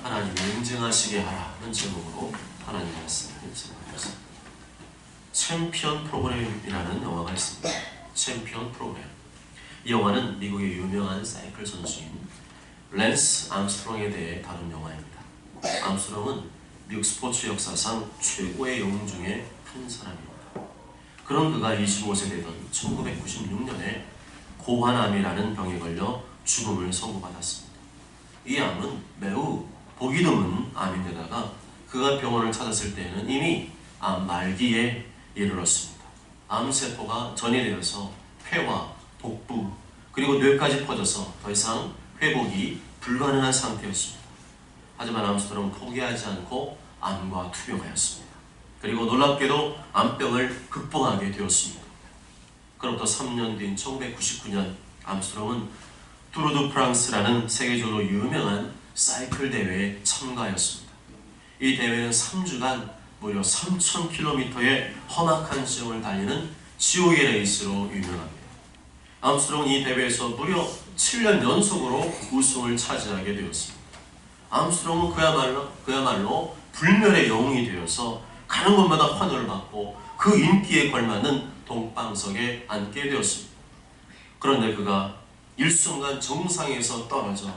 하나님이 인증하시게 하라는 제목으로 하나님 말씀을 증거하겠습니다. 챔피언 프로그램이라는 영화가 있습니다. 챔피언 프로그램. 이 영화는 미국의 유명한 사이클 선수인 랜스 암스트롱에 대해 다룬 영화입니다. 암스트롱은 미국 스포츠 역사상 최고의 영웅 중에 한 사람입니다. 그런 그가 25세 되던 1996년에 고환암이라는 병에 걸려 죽음을 선고받았습니다. 이 암은 매우 보기 드문 암인데다가 그가 병원을 찾았을 때에는 이미 암 말기에 이르렀습니다. 암세포가 전이되어서 폐와 복부 그리고 뇌까지 퍼져서 더 이상 회복이 불가능한 상태였습니다. 하지만 암스트롱은 포기하지 않고 암과 투병하였습니다. 그리고 놀랍게도 암병을 극복하게 되었습니다. 그로부터 3년 뒤인 1999년 암스트롱은 투르 드 프랑스라는 세계적으로 유명한 사이클 대회에 참가하였습니다. 이 대회는 3주간 무려 3000km의 험악한 수영을 달리는 지옥의 레이스로 유명합니다. 암스트롱은 이 대회에서 무려 7년 연속으로 우승을 차지하게 되었습니다. 암스트롱은 그야말로 불멸의 영웅이 되어서 가는 곳마다 환호를 받고 그 인기에 걸맞는 동방석에 앉게 되었습니다. 그런데 그가 일순간 정상에서 떨어져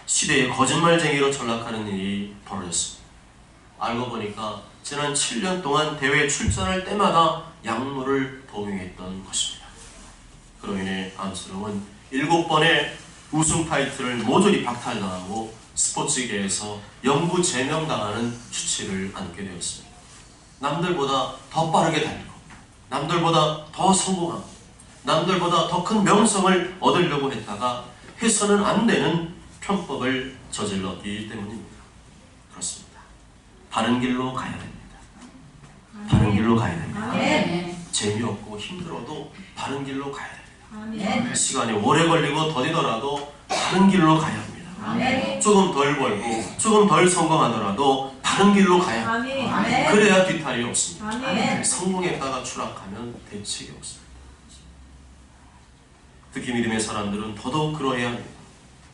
시대의 거짓말쟁이로 전락하는 일이 벌어졌습니다. 알고 보니까 지난 7년 동안 대회에 출전할 때마다 약물을 복용했던 것입니다. 그로 인해 암스트롱은 7번의 우승 타이틀을 모조리 박탈당하고 스포츠계에서 영구 제명당하는 추치를 안게 되었습니다. 남들보다 더 빠르게 달리고 남들보다 더 성공하고 남들보다 더 큰 명성을 얻으려고 했다가 해서는 안 되는 편법을 저질렀기 때문입니다. 그렇습니다. 바른 길로 가야 됩니다. 바른 길로 가야 됩니다. 재미없고 힘들어도 바른 길로 가야 됩니다. 시간이 오래 걸리고 더디더라도 바른 길로 가야 합니다. 조금 덜 벌고 조금 덜 성공하더라도 바른 길로 가야 합니다. 그래야 뒤탈이 없습니다. 성공했다가 추락하면 대책이 없습니다. 특히 믿음의 사람들은 더더욱 그러해야 합니다.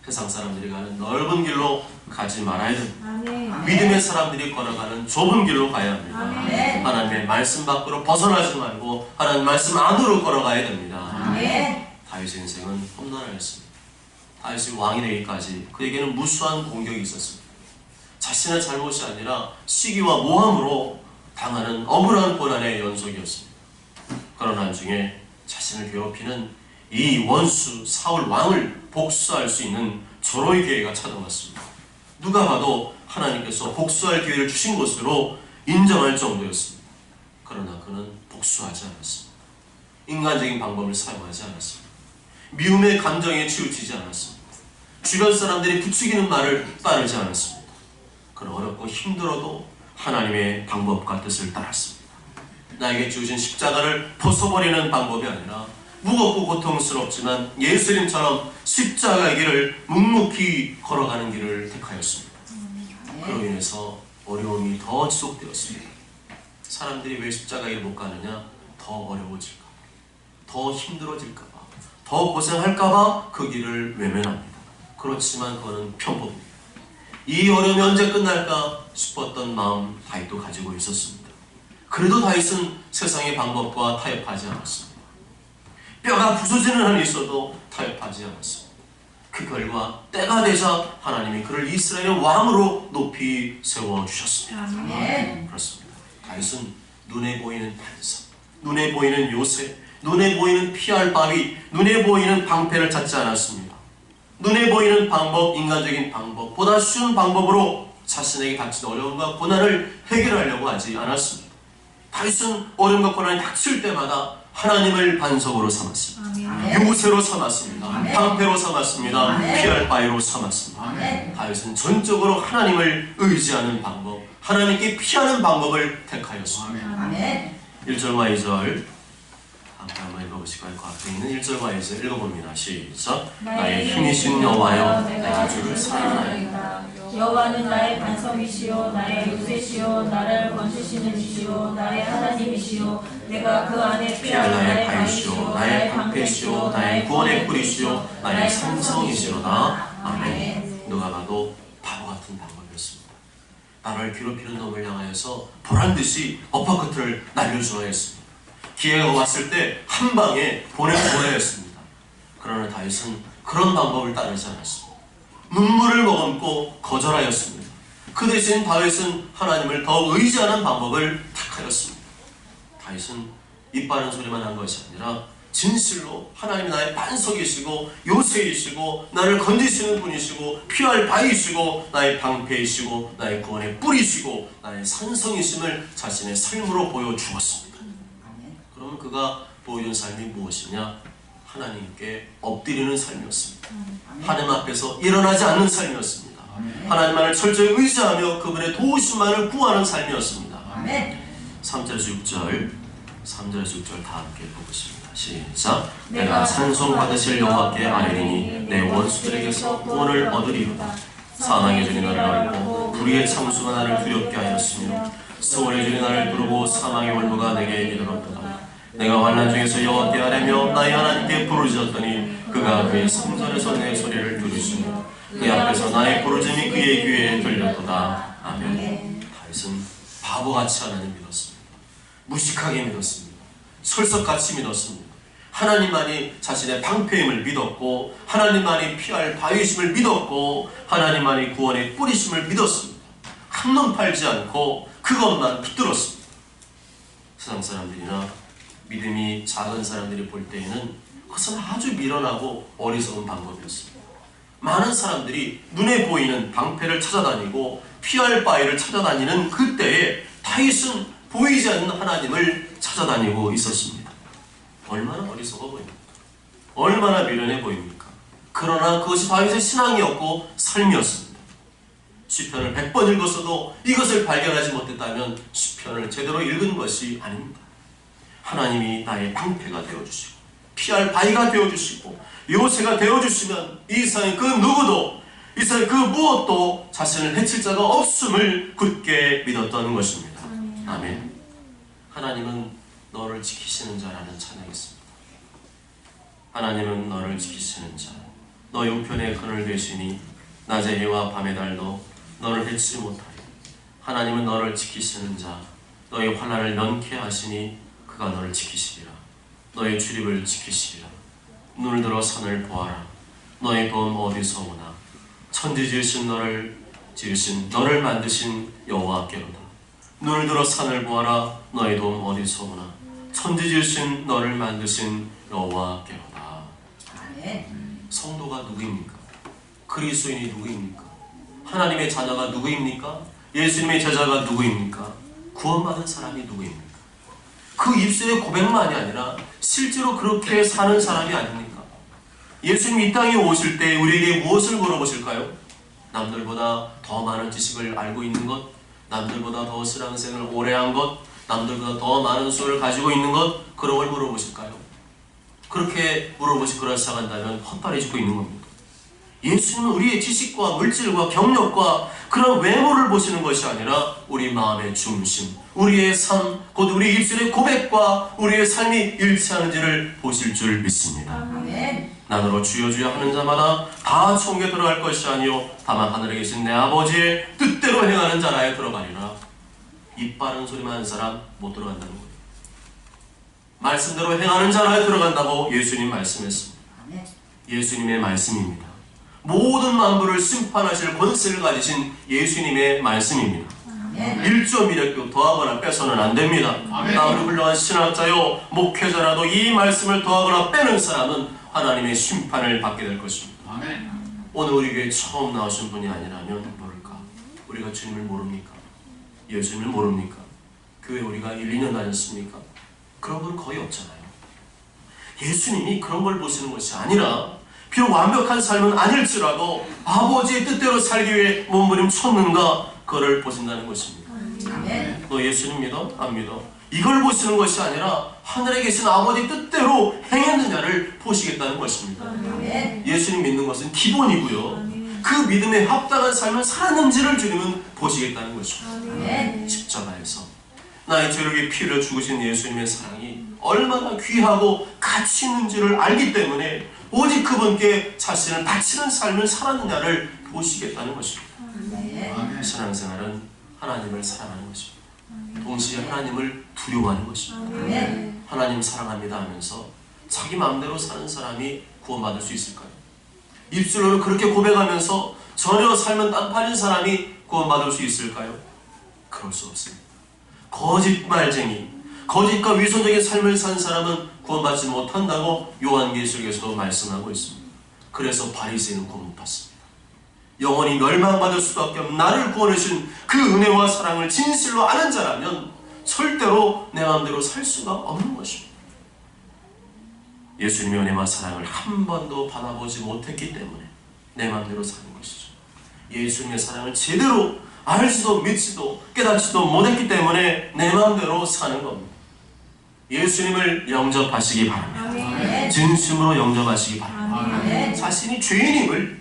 세상 사람들이 가는 넓은 길로 가지 말아야 됩니다. 믿음의 사람들이 걸어가는 좁은 길로 가야 합니다. 하나님의 말씀 밖으로 벗어나지 말고 하나님 말씀 안으로 걸어가야 됩니다. 다윗의 인생은 험난하였습니다. 다윗이 왕이 되기까지 그에게는 무수한 공격이 있었습니다. 자신의 잘못이 아니라 시기와 모함으로 당하는 억울한 고난의 연속이었습니다. 그러나 나중에 자신을 괴롭히는 이 원수 사울 왕을 복수할 수 있는 절호의 기회가 찾아왔습니다. 누가 봐도 하나님께서 복수할 기회를 주신 것으로 인정할 정도였습니다. 그러나 그는 복수하지 않았습니다. 인간적인 방법을 사용하지 않았습니다. 미움의 감정에 치우치지 않았습니다. 주변 사람들이 부추기는 말을 따르지 않았습니다. 그는 어렵고 힘들어도 하나님의 방법과 뜻을 따랐습니다. 나에게 주어진 십자가를 벗어버리는 방법이 아니라 무겁고 고통스럽지만 예수님처럼 십자가의 길을 묵묵히 걸어가는 길을 택하였습니다. 그로 인해서 어려움이 더 지속되었습니다. 사람들이 왜 십자가의 길을 못 가느냐? 더 어려워질까 봐, 더 힘들어질까 봐, 더 고생할까 봐 그 길을 외면합니다. 그렇지만 그거는 편법입니다. 이 어려움이 언제 끝날까 싶었던 마음 다윗도 가지고 있었습니다. 그래도 다윗은 세상의 방법과 타협하지 않았습니다. 뼈가 부서지는 한이 있어도 타협하지 않았습니다. 그 결과 때가 되자 하나님이 그를 이스라엘의 왕으로 높이 세워주셨습니다. 그렇습니다. 다윗은 눈에 보이는 반석, 눈에 보이는 요새, 눈에 보이는 피할 바위, 눈에 보이는 방패를 찾지 않았습니다. 눈에 보이는 방법, 인간적인 방법, 보다 쉬운 방법으로 자신에게 닥친 어려움과 고난을 해결하려고 하지 않았습니다. 다윗은 어려움과 고난이 닥칠 때마다 하나님을 반석으로 삼았습니다. 요새로 삼았습니다. 방패로 삼았습니다. 피할 바위로 삼았습니다. 다윗은 전적으로 하나님을 의지하는 방법, 하나님께 피하는 방법을 택하였습니다. 1절과 2절 함께 한번 읽어보실까요? 그 앞에 있는 1절과 2절 읽어봅니다. 시작. 나의 힘이신 여호와여, 내가 주를 사랑하나이다. 여호와는 나의 반석이시요 나의 요새시요 나를 건지시는 이시요 나의 하나님이시요 내가 그 안에 피할 나의 바위시요 나의 방패시요 나의 구원의 뿌리시요 나의 산성이시로다. 아멘. 누가 봐도 바보 같은 같은 방법이었습니다. 나를 괴롭히는 놈을 향하여서 보란듯이 어퍼커트를 날려주어야 했습니다. 기회가 왔을 때 한 방에 보내주어야 했습니다. 그러나 다윗은 그런 방법을 따르지 않았습니다. 눈물을 머금고 거절하였습니다. 그 대신 다윗은 하나님을 더 의지하는 방법을 택하였습니다. 다윗은 입 바른 소리만 한 것이 아니라 진실로 하나님이 나의 반석이시고 요새이시고 나를 건지시는 분이시고 피할 바위시고 나의 방패이시고 나의 구원의 뿌리시고 나의 산성이심을 자신의 삶으로 보여주었습니다. 그러면 그가 보여준 삶이 무엇이냐? 하나님께 엎드리는 삶이었습니다. 하나님 앞에서 일어나지 않는 삶이었습니다. 하나님만을 철저히 의지하며 그분의 도우심만을 구하는 삶이었습니다. 3절에서 6절 다 함께 보겠습니다. 시작. 내가 찬송받으실 여호와께 아뢰리니 내 원수들에게서 구원을 얻으리로다. 사망의 전이 나를 알고 불의의 참수가 나를 두렵게 하였으며 소원의 전이 나를 두르고 사망의 월부가 내게 이르렀도다. 내가 환난 중에서 여호와께 아뢰며 나의 하나님께 부르짖었더니 그가 그의 성전에서 내 소리를 들으시며 그 앞에서 나의 부르짖음이 그의 귀에 들렸도다. 아멘. 다윗은 바보같이 하나님 믿었습니다. 무식하게 믿었습니다. 설석같이 믿었습니다. 하나님만이 자신의 방패임을 믿었고 하나님만이 피할 바위심을 믿었고 하나님만이 구원의 뿌리심을 믿었습니다. 한눈 팔지 않고 그것만 붙들었습니다. 세상 사람들이나 믿음이 작은 사람들이 볼 때에는 그것은 아주 미련하고 어리석은 방법이었습니다. 많은 사람들이 눈에 보이는 방패를 찾아다니고 피할 바위를 찾아다니는 그때에 다윗은 보이지 않는 하나님을 찾아다니고 있었습니다. 얼마나 어리석어 보입니까? 얼마나 미련해 보입니까? 그러나 그것이 다윗의 신앙이었고 삶이었습니다. 시편을 100번 읽었어도 이것을 발견하지 못했다면 시편을 제대로 읽은 것이 아닙니다. 하나님이 나의 방패가 되어주시고 피할 바위가 되어주시고 요새가 되어주시면 이 세상의 그 누구도 이 세상의 그 무엇도 자신을 해칠 자가 없음을 굳게 믿었던 것입니다. 아멘. 하나님은 너를 지키시는 자라는 찬양이 있습니다. 하나님은 너를 지키시는 자, 너의 우편에 그늘 되시니 낮의 해와 밤의 달도 너를 해치지 못하리. 하나님은 너를 지키시는 자, 너의 환난을 면케 하시니 그가 너를 지키시리라. 너의 출입을 지키시리라. 눈을 들어 산을 보아라. 너의 도움 어디서 오나? 천지 지으신 너를 만드신 여호와께로다. 눈을 들어 산을 보아라. 너의 도움 어디서 오나? 천지 지으신 너를 만드신 여호와께로다. 성도가 누구입니까? 그리스도인이 누구입니까? 하나님의 자녀가 누구입니까? 예수님의 제자가 누구입니까? 구원받은 사람이 누구입니까? 그 입술의 고백만이 아니라 실제로 그렇게 사는 사람이 아닙니까? 예수님이 이 땅에 오실 때 우리에게 무엇을 물어보실까요? 남들보다 더 많은 지식을 알고 있는 것, 남들보다 더 신앙생활을 오래 한 것, 남들보다 더 많은 수를 가지고 있는 것, 그런 걸 물어보실까요? 그렇게 물어보실 거라 생각한다면 헛다리 짚고 있는 겁니다. 예수님은 우리의 지식과 물질과 경력과 그런 외모를 보시는 것이 아니라 우리 마음의 중심, 우리의 삶, 곧 우리 입술의 고백과 우리의 삶이 일치하는지를 보실 줄 믿습니다. 아멘. 나더러 주여 주여 하는 자마다 다 천국에 들어갈 것이 아니요 다만 하늘에 계신 내 아버지의 뜻대로 행하는 자라에 들어가리라. 입 바른 소리만 하는 사람 못 들어간다는 거예요. 말씀대로 행하는 자라에 들어간다고 예수님 말씀했습니다. 예수님의 말씀입니다. 모든 만물을 심판하실 권세를 가지신 예수님의 말씀입니다. 1.1획도 더하거나 빼서는 안 됩니다. 아무리 훌륭한 신학자요 목회자라도 이 말씀을 더하거나 빼는 사람은 하나님의 심판을 받게 될 것입니다. 오늘 우리 교회에 처음 나오신 분이 아니라면 모를까? 우리가 주님을 모릅니까? 예수님을 모릅니까? 교회 우리가 1, 2년 다녔습니까? 그런 분 거의 없잖아요. 예수님이 그런 걸 보시는 것이 아니라 비록 완벽한 삶은 아닐지라도 아버지의 뜻대로 살기 위해 몸부림쳤는가 그거를 보신다는 것입니다. 너 예수님 믿어? 안 믿어? 이걸 보시는 것이 아니라 하늘에 계신 아버지 뜻대로 행했느냐를 보시겠다는 것입니다. 예수님 믿는 것은 기본이고요. 그 믿음에 합당한 삶을 살았는지를 주님은 보시겠다는 것입니다. 십자가에서 나의 죄를 위해 피 흘려 죽으신 예수님의 사랑이 얼마나 귀하고 가치 있는지를 알기 때문에 오직 그분께 자신을 바치는 삶을 살았느냐를 보시겠다는 것입니다. 신앙생활은 하나님을 사랑하는 것입니다. 동시에 하나님을 두려워하는 것입니다. 하나님 사랑합니다 하면서 자기 마음대로 사는 사람이 구원받을 수 있을까요? 입술로는 그렇게 고백하면서 전혀 삶은 딴판인 사람이 구원받을 수 있을까요? 그럴 수 없습니다. 거짓말쟁이, 거짓과 위선적인 삶을 산 사람은 구원받지 못한다고 요한계시록에서도 말씀하고 있습니다. 그래서 바리새인은 구원 못 받습니다. 영원히 멸망받을 수밖에 없는 나를 구원하신 그 은혜와 사랑을 진실로 아는 자라면 절대로 내 마음대로 살 수가 없는 것입니다. 예수님의 은혜와 사랑을 한 번도 받아보지 못했기 때문에 내 마음대로 사는 것이죠. 예수님의 사랑을 제대로 알지도 믿지도 깨닫지도 못했기 때문에 내 마음대로 사는 겁니다. 예수님을 영접하시기 바랍니다. 진심으로 영접하시기 바랍니다. 자신이 죄인임을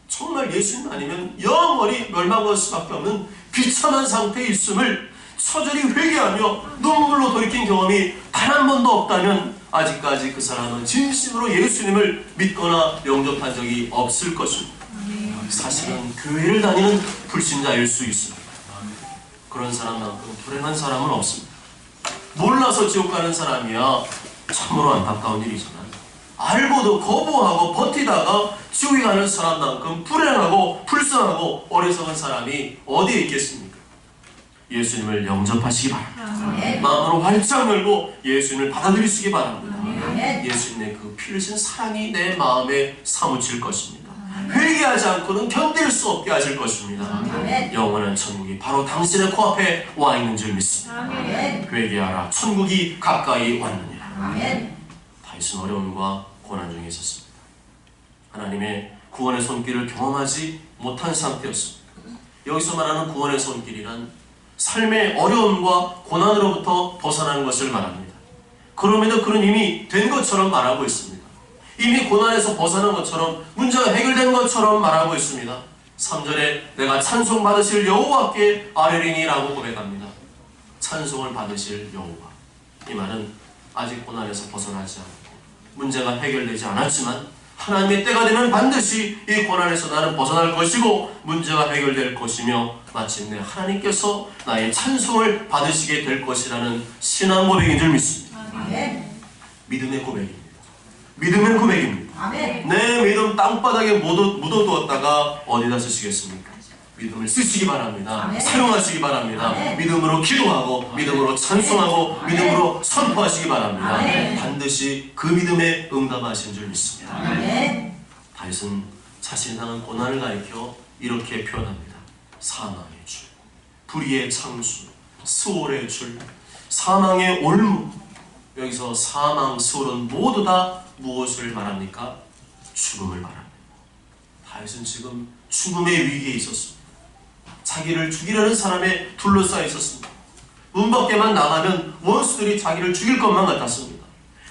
정말 예수님 아니면 영원히 멸망할 수밖에 없는 비참한 상태에 있음을 처절히 회개하며 눈물로 돌이킨 경험이 단 한 번도 없다면 아직까지 그 사람은 진심으로 예수님을 믿거나 영접한 적이 없을 것입니다. 사실은 교회를 다니는 불신자일 수 있습니다. 그런 사람만큼 불행한 사람은 없습니다. 몰라서 지옥 가는 사람이야 참으로 안타까운 일이지만 알고도 거부하고 버티다가 지옥에 가는 사람만큼 불행하고 불쌍하고 어리석은 사람이 어디에 있겠습니까? 예수님을 영접하시기 바랍니다. 마음으로 활짝 열고 예수님을 받아들이시기 바랍니다. 예수님의 그 피 흘리신 사랑이 내 마음에 사무칠 것입니다. 회개하지 않고는 견딜 수 없게 하실 것입니다. 영원한 천국이 바로 당신의 코앞에 와 있는 줄 믿습니다. 회개하라, 천국이 가까이 왔느니라. 다윗은 어려움과 고난 중에 있었습니다. 하나님의 구원의 손길을 경험하지 못한 상태였습니다. 여기서 말하는 구원의 손길이란 삶의 어려움과 고난으로부터 벗어나는 것을 말합니다. 그럼에도 그는 이미 된 것처럼 말하고 있습니다. 이미 고난에서 벗어난 것처럼 문제가 해결된 것처럼 말하고 있습니다. 3절에 내가 찬송 받으실 여호와께 아뢰리니라고 고백합니다. 찬송을 받으실 여호와. 이 말은 아직 고난에서 벗어나지 않고 문제가 해결되지 않았지만 하나님의 때가 되면 반드시 이 고난에서 나는 벗어날 것이고 문제가 해결될 것이며 마침내 하나님께서 나의 찬송을 받으시게 될 것이라는 신앙 고백인 줄 믿습니다. 믿음의 고백입니다. 믿음의 고백입니다. 내 믿음 땅바닥에 묻어두었다가 어디다 쓰시겠습니까? 믿음을 쓰시기 바랍니다. 사용하시기 바랍니다. 믿음으로 기도하고 믿음으로 찬송하고 믿음으로 선포하시기 바랍니다. 반드시 그 믿음에 응답하신 줄 믿습니다. 다윗은 자신이 당한 고난을 가리켜 이렇게 표현합니다. 사망의 줄, 불의의 창수, 스올의 줄, 사망의 올무. 여기서 사망, 스올은 모두 다 무엇을 말합니까? 죽음을 말합니다. 다윗은 지금 죽음의 위기에 있었습니다. 자기를 죽이려는 사람에 둘러싸여 있었습니다. 문 밖에만 나가면 원수들이 자기를 죽일 것만 같았습니다.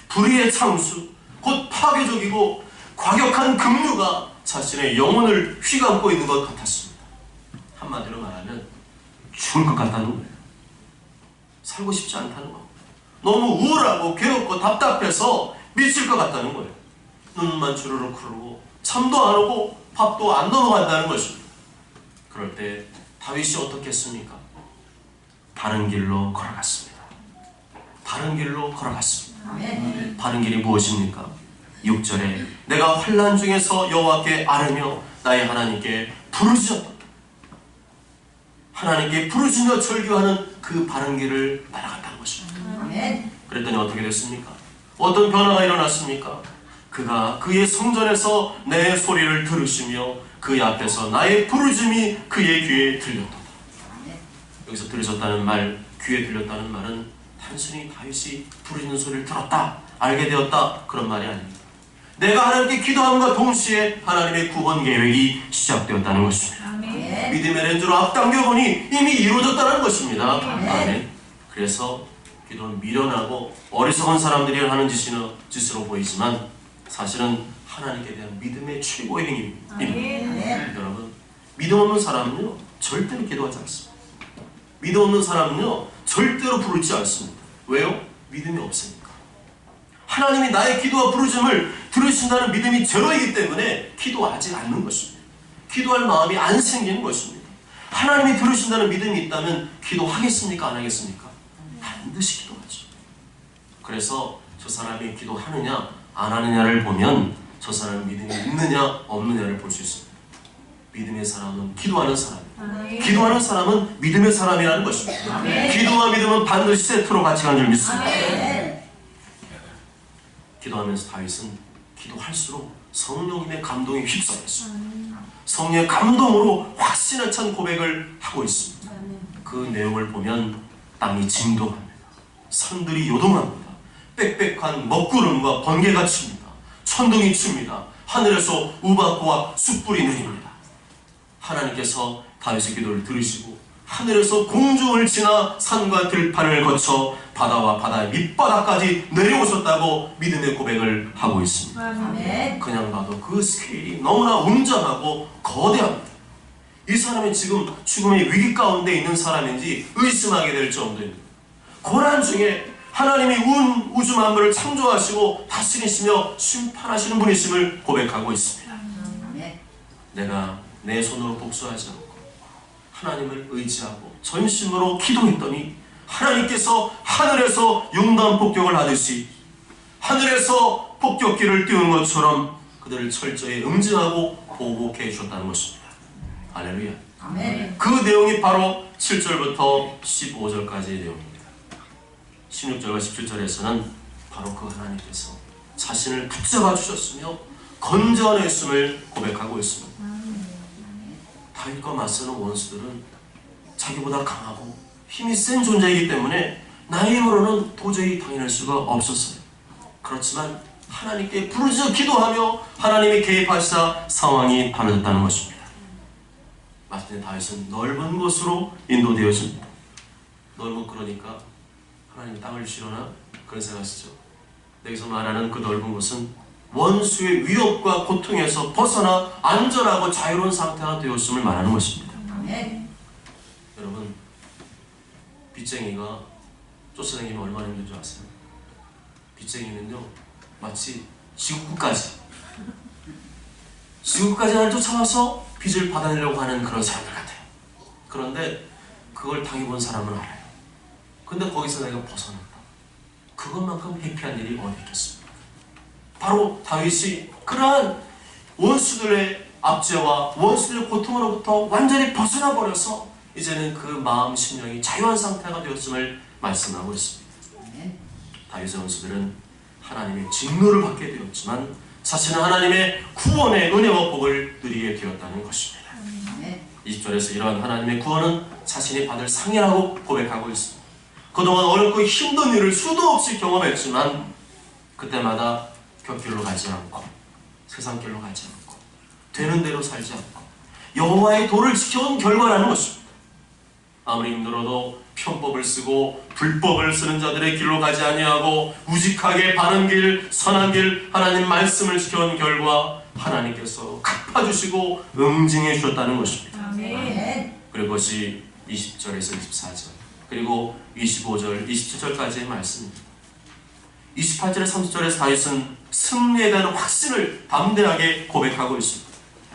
불의의 창수, 곧 파괴적이고 과격한 급류가 자신의 영혼을 휘감고 있는 것 같았습니다. 한마디로 말하면 죽을 것 같다는 거예요. 살고 싶지 않다는 거. 너무 우울하고 괴롭고 답답해서 미칠 것 같다는 거예요. 눈만 주르륵 흐르고 잠도 안 오고 밥도 안 넘어간다는 것입니다. 그럴 때 다윗이 어떻게 했습니까? 바른 길로 걸어갔습니다. 바른 길로 걸어갔습니다. 바른 길이 무엇입니까? 6절에 내가 환난 중에서 여호와께 아뢰며 나의 하나님께 부르짖었다. 하나님께 부르짖어 절규하는 그 바른 길을 따라갔다는 것입니다. 그랬더니 어떻게 됐습니까? 어떤 변화가 일어났습니까? 그가 그의 성전에서 내 소리를 들으시며 그의 앞에서 나의 부르짖음이 그의 귀에 들렸다. 여기서 들으셨다는 말, 귀에 들렸다는 말은 단순히 다윗이 부르짖는 소리를 들었다, 알게 되었다 그런 말이 아닙니다. 내가 하나님께 기도함과 동시에 하나님의 구원 계획이 시작되었다는 것입니다. 믿음의 렌즈로 앞당겨보니 이미 이루어졌다는 것입니다. 아멘. 그래서 기도는 미련하고 어리석은 사람들이 하는 짓으로 보이지만 사실은 하나님께 대한 믿음의 최고의 행위입니다. 여러분, 믿음 없는 사람은요 절대로 기도하지 않습니다. 믿음 없는 사람은요 절대로 부르지 않습니다. 왜요? 믿음이 없으니까. 하나님이 나의 기도와 부르짖음을 들으신다는 믿음이 제로이기 때문에 기도하지 않는 것입니다. 기도할 마음이 안 생기는 것입니다. 하나님이 들으신다는 믿음이 있다면 기도하겠습니까? 안 하겠습니까? 반드시 기도하죠. 그래서 저 사람이 기도하느냐 안 하느냐를 보면 저 사람의 믿음이 있느냐 없느냐를 볼 수 있습니다. 믿음의 사람은 기도하는 사람이에요. 기도하는 사람은 믿음의 사람이라는 것입니다. 기도와 믿음은 반드시 세트로 같이 가는 줄 믿습니다. 기도하면서 다윗은 기도할수록 성령님의 감동에 휩싸였어요. 성령의 감동으로 확신에 찬 고백을 하고 있습니다. 그 내용을 보면 땅이 진동합니다. 산들이 요동합니다. 빽빽한 먹구름과 번개가 칩니다. 천둥이 칩니다. 하늘에서 우박과 숯불이 내립니다. 하나님께서 다윗의 기도를 들으시고 하늘에서 공중을 지나 산과 들판을 거쳐 바다와 바다의 밑바닥까지 내려오셨다고 믿음의 고백을 하고 있습니다. 그냥 봐도 그 스케일이 너무나 웅장하고 거대합니다. 이 사람이 지금 죽음의 위기 가운데 있는 사람인지 의심하게 될 정도입니다. 고난 중에 하나님이 우주 만물을 창조하시고 다스리시며 심판하시는 분이심을 고백하고 있습니다. 내가 내 손으로 복수하지 않고 하나님을 의지하고 전심으로 기도했더니 하나님께서 하늘에서 융단 폭격을 하듯이 하늘에서 폭격기를 띄운 것처럼 그들을 철저히 응징하고 보복해 주셨다는 것입니다. 할렐루야. 그 내용이 바로 7절부터 15절까지의 내용입니다. 16절과 17절에서는 바로 그 하나님께서 자신을 붙잡아 주셨으며 건져냈음을 고백하고 있습니다. 다윗과 맞서는 원수들은 자기보다 강하고 힘이 센 존재이기 때문에 나의 힘으로는 도저히 당해낼 수가 없었어요. 그렇지만 하나님께 부르짖어 기도하며 하나님이 개입하시자 상황이 달라졌다는 것입니다. 마침내 다윗은 넓은 곳으로 인도되어집니다. 넓은 그러니까 하나님이 땅을 주시려나? 그런 생각하시죠. 여기서 말하는 그 넓은 곳은 원수의 위협과 고통에서 벗어나 안전하고 자유로운 상태가 되었음을 말하는 것입니다. 여러분, 빚쟁이가 쫓아다니면 얼마나 힘든 줄 아세요? 빚쟁이는요 마치 지구까지 나를 쫓아와서 빚을 받아내려고 하는 그런 사람들 같아요. 그런데 그걸 당해본 사람은 알아요. 근데 거기서 내가 벗어났다. 그것만큼 해피한 일이 어디 있겠습니까? 바로 다윗이 그러한 원수들의 압제와 원수들의 고통으로부터 완전히 벗어나 버려서 이제는 그 마음 심령이 자유한 상태가 되었음을 말씀하고 있습니다. 다윗의 원수들은 하나님의 진노를 받게 되었지만 자신은 하나님의 구원의 은혜와 복을 누리게 되었다는 것입니다. 20절에서 이러한 하나님의 구원은 자신이 받을 상이라고 고백하고 있습니다. 그동안 어렵고 힘든 일을 수도 없이 경험했지만 그때마다 곁길로 가지 않고 세상 길로 가지 않고 되는 대로 살지 않고 여호와의 도를 지켜온 결과라는 것입니다. 아무리 힘들어도 편법을 쓰고 불법을 쓰는 자들의 길로 가지 아니하고 우직하게 바른 길, 선한 길, 하나님 말씀을 지켜온 결과 하나님께서 갚아주시고 응징해 주셨다는 것입니다. 그리고 그것이 20절에서 24절 그리고 25절, 27절까지의 말씀입니다. 28절에 30절에서 다윗은 승리에 대한 확신을 담대하게 고백하고 있습니다.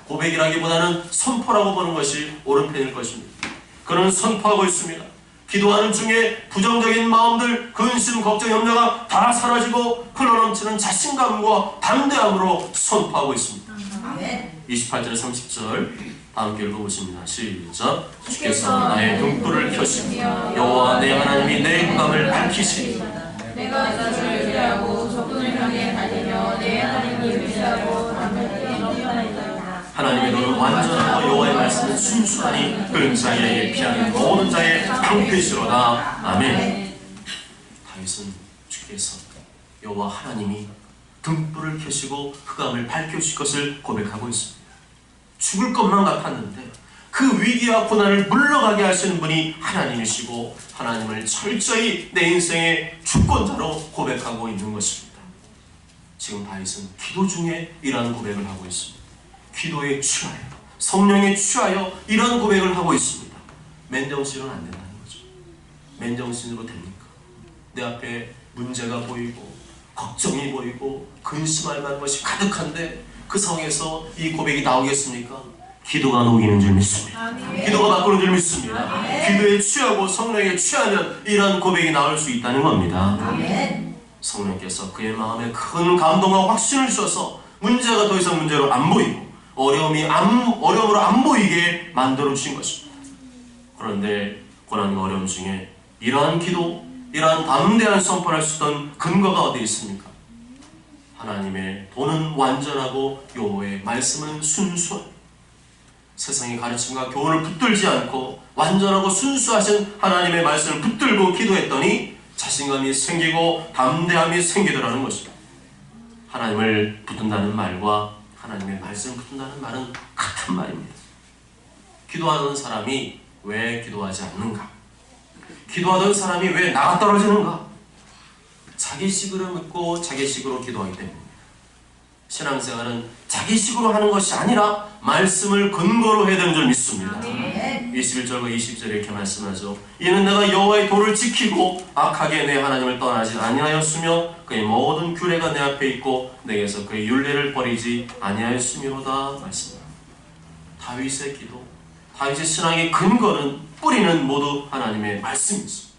고백이라기보다는 선포라고 보는 것이 옳은 편일 것입니다. 그는 선포하고 있습니다. 기도하는 중에 부정적인 마음들, 근심, 걱정, 염려가 다 사라지고 흘러넘치는 자신감과 담대함으로 선포하고 있습니다. 28절에 30절 다 함께 읽어보십니다. 시작. 주께서 나의 등불을 켜시며 여호와 내 하나님이 내 흑암을 밝히시니 내가 자주를 피하고 적군을 향해 달리며 내 하나님을 의지하고 담대히 넘쳐나이다. 하나님의 너는 완전하고 여호와의 말씀은 순수하니 그런 자에게 피하는 모든 자의 방패시로다. 아멘. 다윗은 주께서 여호와 하나님이 등불을 켜시고 흑암을 밝혀주실 것을 고백하고 있습니다. 죽을 것만 같았는데 그 위기와 고난을 물러가게 하시는 분이 하나님이시고 하나님을 철저히 내 인생의 주권자로 고백하고 있는 것입니다. 지금 다윗은 기도 중에 이러한 고백을 하고 있습니다. 기도에 취하여 성령에 취하여 이러한 고백을 하고 있습니다. 맨정신으로는 안 된다는 거죠. 맨정신으로 됩니까? 내 앞에 문제가 보이고 걱정이 보이고 근심할 만한 것이 가득한데 그 상황에서 이 고백이 나오겠습니까? 기도가 녹이는 줄 믿습니다. 아멘. 기도가 바꾸는 줄 믿습니다. 아멘. 기도에 취하고 성령에 취하면 이런 고백이 나올 수 있다는 겁니다. 아멘. 성령께서 그의 마음에 큰 감동과 확신을 주셔서 문제가 더 이상 문제로 안 보이고 어려움으로 안 보이게 만들어 주신 것입니다. 그런데 고난과 어려움 중에 이러한 기도, 이러한 담대한 선포를 할 수 있던 근거가 어디 있습니까? 하나님의 도는 완전하고 여호와의 말씀은 순수한, 세상의 가르침과 교훈을 붙들지 않고 완전하고 순수하신 하나님의 말씀을 붙들고 기도했더니 자신감이 생기고 담대함이 생기더라는 것입니다. 하나님을 붙든다는 말과 하나님의 말씀을 붙든다는 말은 같은 말입니다. 기도하던 사람이 왜 기도하지 않는가? 기도하던 사람이 왜 나가 떨어지는가? 자기식으로 믿고 자기식으로 기도하기 때문입니다. 신앙생활은 자기식으로 하는 것이 아니라 말씀을 근거로 해야 되는 줄 믿습니다. 21절과 20절에 이렇게 말씀하죠. 이는 내가 여호와의 도를 지키고 악하게 내 하나님을 떠나지 아니하였으며 그의 모든 규례가 내 앞에 있고 내게서 그의 율례를 버리지 아니하였으미로다 말씀합니다. 다윗의 기도, 다윗의 신앙의 근거는, 뿌리는 모두 하나님의 말씀이었습니다.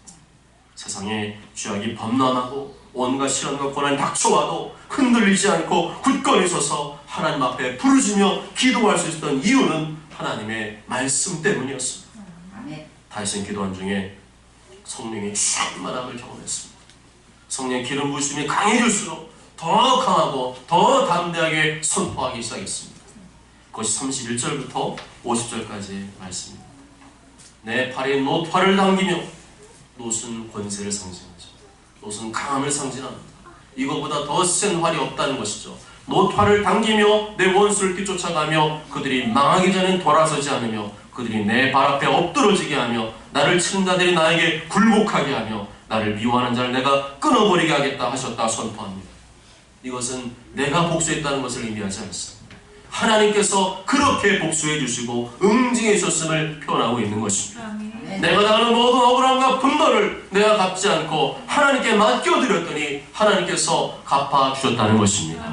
세상에 죄악이 범람하고 온갖 시련과 고난이 닥쳐와도 흔들리지 않고 굳건히 서서 하나님 앞에 부르짖으며 기도할 수 있었던 이유는 하나님의 말씀 때문이었습니다. 다윗은 기도한 중에 성령의 충만함을 경험했습니다. 성령의 기름 부으심이 강해질수록 더 강하고 더 담대하게 선포하기 시작했습니다. 그것이 31절부터 50절까지 말씀입니다. 내 팔에 노화를 당기며, 노은 권세를 상징하죠. 노은 강함을 상징합니다. 이거보다 더 센 활이 없다는 것이죠. 노화를 당기며 내 원수를 뒤쫓아가며 그들이 망하기 전엔 돌아서지 않으며 그들이 내 발 앞에 엎드러지게 하며 나를 치는 자들이 나에게 굴복하게 하며 나를 미워하는 자를 내가 끊어버리게 하겠다 하셨다 선포합니다. 이것은 내가 복수했다는 것을 의미하지 않습니다. 하나님께서 그렇게 복수해 주시고 응징해 주셨음을 표현하고 있는 것입니다. 내가 당하는 모든 억울함과 분노를 내가 갚지 않고 하나님께 맡겨드렸더니 하나님께서 갚아주셨다는 것입니다.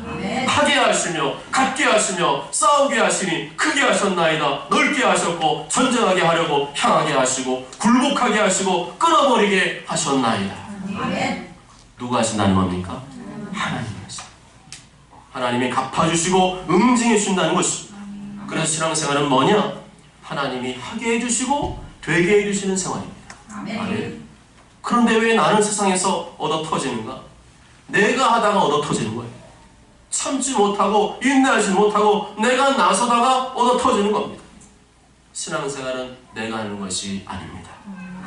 하게 하시며 갚게 하시며 싸우게 하시니 크게 하셨나이다. 넓게 하셨고 전쟁하게 하려고 향하게 하시고 굴복하게 하시고 끊어버리게 하셨나이다. 누가 하신다는 겁니까? 하나님이 하십니다. 하나님이 갚아주시고 응징해 주신다는 것입니다. 그래서 신앙생활은 뭐냐? 하나님이 하게 해주시고 되게 해주시는 생활입니다. 아멘. 그런데 왜 나는 세상에서 얻어 터지는가? 내가 하다가 얻어 터지는 거예요. 참지 못하고 인내하지 못하고 내가 나서다가 얻어 터지는 겁니다. 신앙생활은 내가 하는 것이 아닙니다.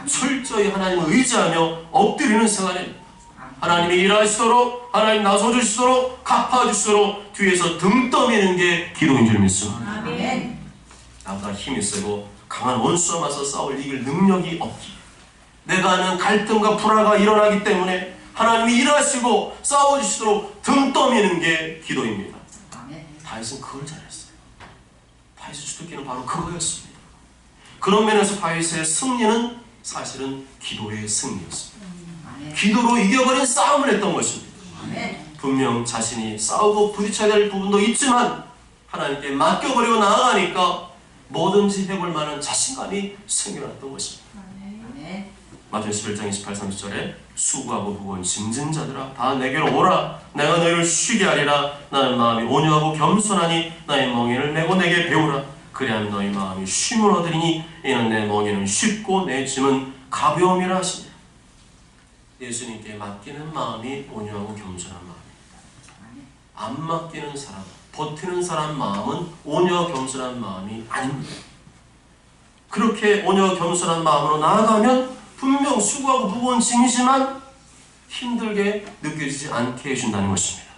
철저히 하나님을 의지하며 엎드리는 생활입니다. 하나님이 일하시도록, 하나님 나서주시도록, 갚아주시도록 뒤에서 등 떠미는 게 기도인 줄 믿습니다. 아멘. 나보다 힘이 세고 강한 원수와 맞서 싸울 이길 능력이 없기, 내가 하는 갈등과 불화가 일어나기 때문에 하나님이 일하시고 싸워주시도록 등 떠미는 게 기도입니다. 다윗은 그걸 잘했어요. 다윗의 주특기는 바로 그거였습니다. 그런 면에서 다윗의 승리는 사실은 기도의 승리였습니다. 기도로 이겨버린 싸움을 했던 것입니다. 분명 자신이 싸우고 부딪혀야 될 부분도 있지만 하나님께 맡겨버리고 나아가니까 뭐든지 해볼 만한 자신감이 생겨났던 것입니다. 마태복음 11장 28, 30절에 수고하고 무거운 짐진 자들아 다 내게로 오라. 내가 너희를 쉬게 하리라. 나는 마음이 온유하고 겸손하니 나의 멍에를 메고 내게 배우라. 그래야 너희 마음이 쉼을 얻으리니 이는 내 멍에는 쉽고 내 짐은 가벼움이라 하시니. 예수님께 맡기는 마음이 온유하고 겸손한 마음입니다. 안 맡기는 사람, 버티는 사람 마음은 온유하고 겸손한 마음이 아닙니다. 그렇게 온유하고 겸손한 마음으로 나아가면 분명 수고하고 무거운 짐이지만 힘들게 느껴지지 않게 해준다는 것입니다.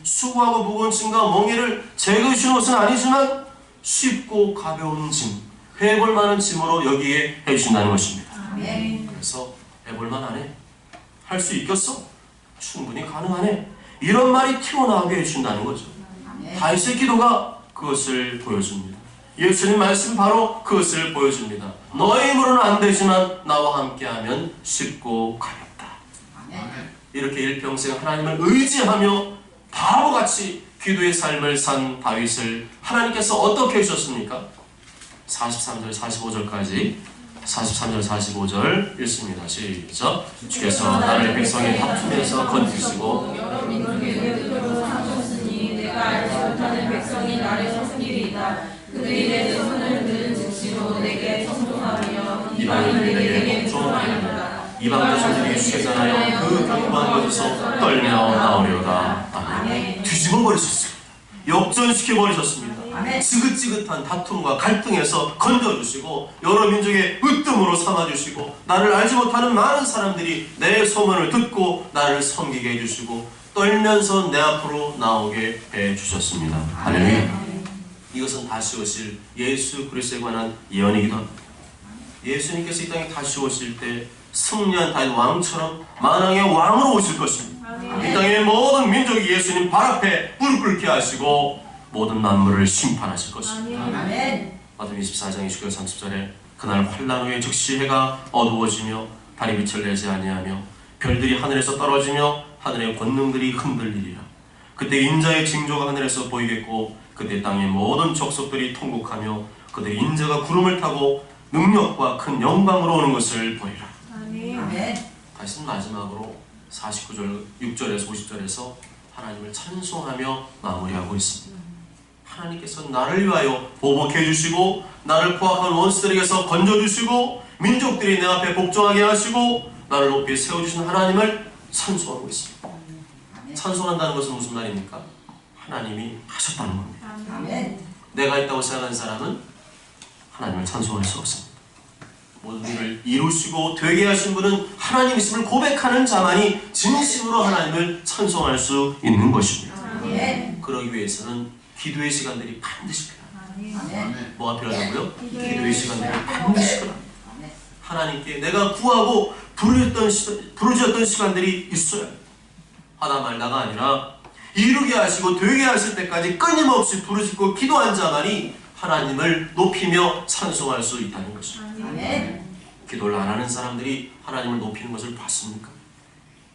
수고하고 무거운 짐과 멍에를 제거해주는 것은 아니지만 쉽고 가벼운 짐, 해볼 만한 짐으로 여기에 해주신다는 것입니다. 그래서 해볼 만하네? 할 수 있겠어? 충분히 가능하네? 이런 말이 튀어나오게 해준다는 거죠. 다윗의 기도가 그것을 보여줍니다. 예수님 말씀 바로 그것을 보여줍니다. 너의 힘으로는 안 되지만 나와 함께하면 쉽고 가볍다. 이렇게 일평생 하나님을 의지하며 바보같이 기도의 삶을 산 다윗을 하나님께서 어떻게 해주셨습니까? 43절 45절까지 43절 45절 읽습니다. 시작. 주께서 나를 백성의 다툼에서 건지시고 여러 민족에게 그들로 삼으셨으니 내가 알지 못하는 백성이 나를 섬기리이다. 그들이 내 손을 들은 즉시로 내게 청종하며 이방인들이 내게 복종하리이다. 이방 자손들이 쇠잔하여 그 견고한 곳에서 떨며 나오려다. 아멘. 뒤집어 버리셨습니다. 역전시켜 버리셨습니다. 지긋지긋한 다툼과 갈등에서 건져주시고 여러 민족의 으뜸으로 삼아주시고 나를 알지 못하는 많은 사람들이 내 소문을 듣고 나를 섬기게 해주시고 떨면서 내 앞으로 나오게 해주셨습니다. 할렐루야. 이것은 다시 오실 예수 그리스도에 관한 예언이기도 합니다. 예수님께서 이 땅에 다시 오실 때 승리한 다윗 왕처럼 만왕의 왕으로 오실 것입니다. 이 땅의 모든 민족이 예수님 발 앞에 무릎 꿇게 하시고 모든 만물을 심판하실 것입니다. 마태복음 24장 29절 30절에 그날 환난 후에 즉시 해가 어두워지며 달이 빛을 내지 아니하며 별들이 하늘에서 떨어지며 하늘의 권능들이 흔들리리라. 그때 인자의 징조가 하늘에서 보이겠고 그때 땅의 모든 족속들이 통곡하며 그들이 인자가 구름을 타고 능력과 큰 영광으로 오는 것을 보리라. 다시 마지막으로 49절 6절에서 50절에서 하나님을 찬송하며 마무리하고 있습니다. 하나님께서 나를 위하여 보복해 주시고 나를 포악한 원수들에게서 건져주시고 민족들이 내 앞에 복종하게 하시고 나를 높이 세워주신 하나님을 찬송하고 있습니다. 찬송한다는 것은 무슨 말입니까? 하나님이 하셨다는 겁니다. 내가 있다고 생각하는 사람은 하나님을 찬송할 수 없습니다. 모든 일을 이루시고 되게 하신 분은 하나님이심을 고백하는 자만이 진심으로 하나님을 찬송할 수 있는 것입니다. 그러기 위해서는 기도의 시간들이 반드시 필요합니다. 뭐가 필요하다고요? 기도의 시간들이 반드시 필요합니다. 하나님께 내가 구하고 부르짖었던 시간들이 있어요. 하다 말다가 아니라 이루게 하시고 되게 하실 때까지 끊임없이 부르짖고 기도한 자만이 하나님을 높이며 찬송할 수 있다는 것입니다. 기도를 안 하는 사람들이 하나님을 높이는 것을 봤습니까?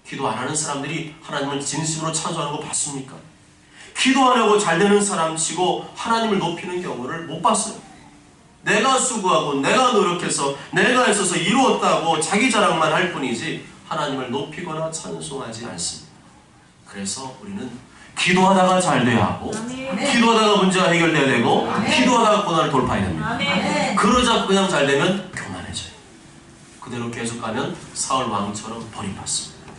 기도 안 하는 사람들이 하나님을 진심으로 찬송하는 거 봤습니까? 기도하려고 잘 되는 사람 치고 하나님을 높이는 경우를 못 봤어요. 내가 수고하고 내가 노력해서 내가 애써서 이루었다고 자기 자랑만 할 뿐이지 하나님을 높이거나 찬송하지 않습니다. 그래서 우리는 기도하다가 잘 돼야 하고 기도하다가 문제가 해결돼야 되고 기도하다가 고난을 돌파해야 됩니다. 그러자 그냥 잘 되면 교만해져요. 그대로 계속 가면 사울 왕처럼 버림받습니다.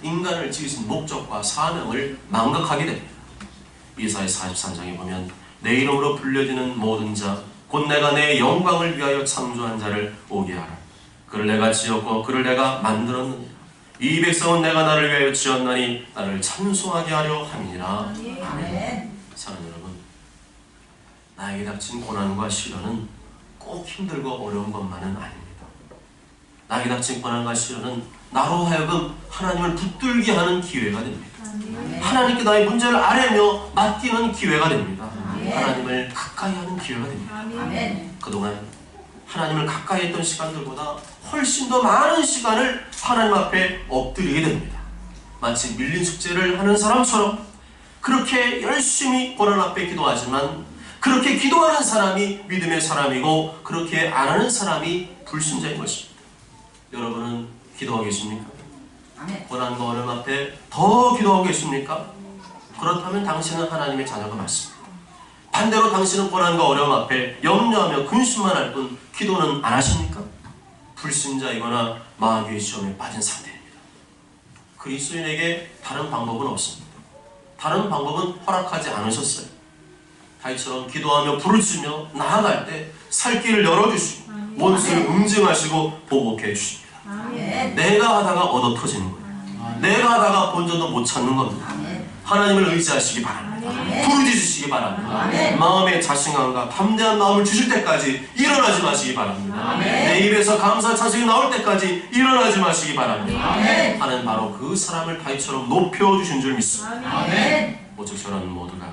인간을 지으신 목적과 사명을 망각하게 됩니다. 이사야 43장에 보면 내 이름으로 불려지는 모든 자 곧 내가 내 영광을 위하여 창조한 자를 오게 하라. 그를 내가 지었고 그를 내가 만들었느니라. 이 백성은 내가 나를 위하여 지었나니 나를 찬송하게 하려 함이니라. 아멘. 사랑하는 여러분, 나에게 닥친 고난과 시련은 꼭 힘들고 어려운 것만은 아닙니다. 나에게 닥친 고난과 시련은 나로 하여금 하나님을 붙들게 하는 기회가 됩니다. 하나님께 나의 문제를 아뢰며 맡기는 기회가 됩니다. 하나님을 가까이 하는 기회가 됩니다. 그동안 하나님을 가까이 했던 시간들보다 훨씬 더 많은 시간을 하나님 앞에 엎드리게 됩니다. 마치 밀린 숙제를 하는 사람처럼 그렇게 열심히 고난 앞에 기도하지만 그렇게 기도하는 사람이 믿음의 사람이고 그렇게 안 하는 사람이 불신자인 것입니다. 여러분은 기도하고 계십니까? 고난과 어려움 앞에 더 기도하고 계십니까? 그렇다면 당신은 하나님의 자녀가 맞습니다. 반대로 당신은 고난과 어려움 앞에 염려하며 근심만 할 뿐 기도는 안 하십니까? 불신자이거나 마귀의 시험에 빠진 상태입니다. 그리스도인에게 다른 방법은 없습니다. 다른 방법은 허락하지 않으셨어요. 다윗처럼 기도하며 부르짖으며 나아갈 때 살 길을 열어주시고 원수를 응징하시고 보복해 주십니다. 내가 하다가 얻어 터지는 거예요. 내가 하다가 본전도 못 찾는 겁니다. 하나님을 의지하시기 바랍니다. 부르짖으시기 바랍니다. 마음의 자신감과 담대한 마음을 주실 때까지 일어나지 마시기 바랍니다. 내 입에서 감사 찬송이 나올 때까지 일어나지 마시기 바랍니다. 하나님 바로 그 사람을 다윗처럼 높여주신 줄 믿습니다. 오직 저는 모두가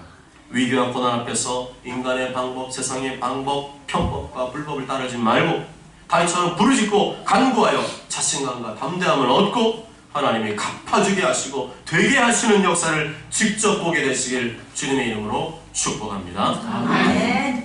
위기와 고난 앞에서 인간의 방법, 세상의 방법, 편법과 불법을 따르지 말고 다윗처럼 부르짖고 간구하여 자신감과 담대함을 얻고 하나님이 갚아주게 하시고 되게 하시는 역사를 직접 보게 되시길 주님의 이름으로 축복합니다. 아멘.